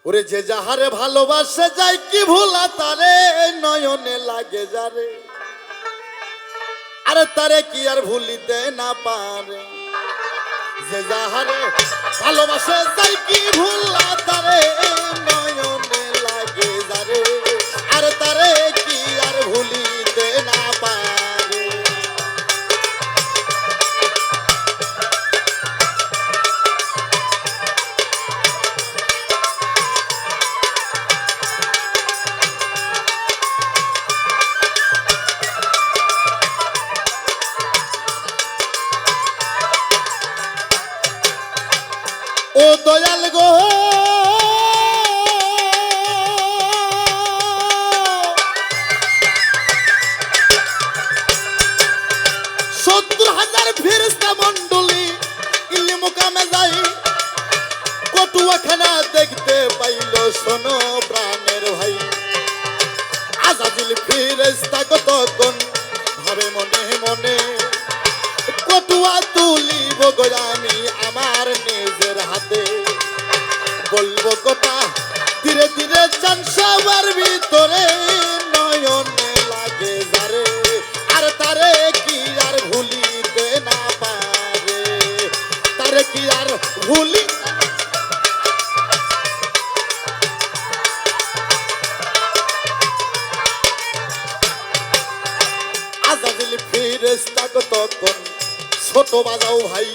ওরে যে যাহারে ভালোবাসে যায় কি ভোলা তারে নয়নে লাগে যারে আরে তারে কি আর ভুলিতে না পারে যে যাহারে ভালোবাসে যায় কি ভোলা তারে নয়নে লাগে যারে আরে তারে কি আর ভুলিতে না পারে ও দয়াল গো সত্তর হাজার ফেরেশতা মণ্ডলী ইল্লি মুকামে যাই কটুয়াখানা দেখতে পাইল শোনো প্রাণের ভাই আজাজিল ফেরেশতা কতক্ষণ ভাবে মনে মনে কটুয়া তুলিব গো আমি আমার নিজের হাতে বলবো কথা ধীরে ধীরে চান সবার ভিতরে নয়নে লাগে যারে আর তারে কি আর ভুলিতে না পারে তারে কি আর ভুলি আজাজিল ফেরেশতা কতক্ষণ ছোট বাজাও ভাই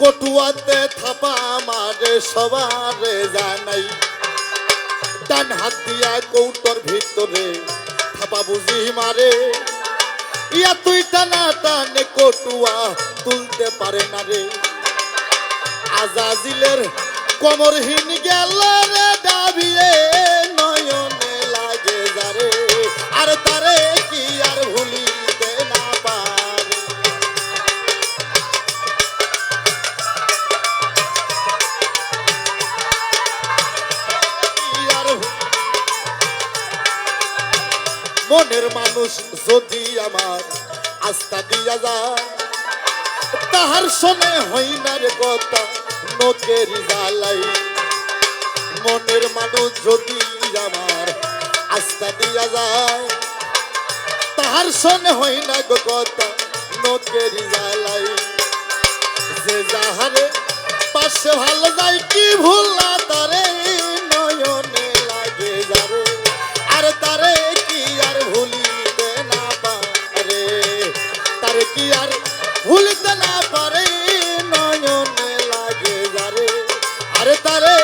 কটুয়াতে থাপা মারে সবারে জানাই ডান হাত দিয়া কৌটোর ভিতরে থাপা বুঝি মারে ইয়া তুই টানা টানে কটুয়া তুলতে পারে না রে আজাজিলের কোমরহীন গেল রে দাবিয়ে নয়নে লাগে যারে আর তারে কি আর ভুলিতে না পারে মনের মানুষ যদি আমার আস্থা দিয়া যায় তাহার শোনে হই না রে কথা নোকের জ্বালাই মনের মানুষ যদি আমার আস্থা দিয়া যায় তাহার শোনে হই না গো কথা নোকের জ্বালাই যে যাহারে পাশে ভালো যায় কি ভুল না তারে নয়নে লাগে যারে আর তারে কি আর ভুলিতে না পারে তারে কি আর ভুলিতে না পারে নয়নে লাগে যারে আরে তারে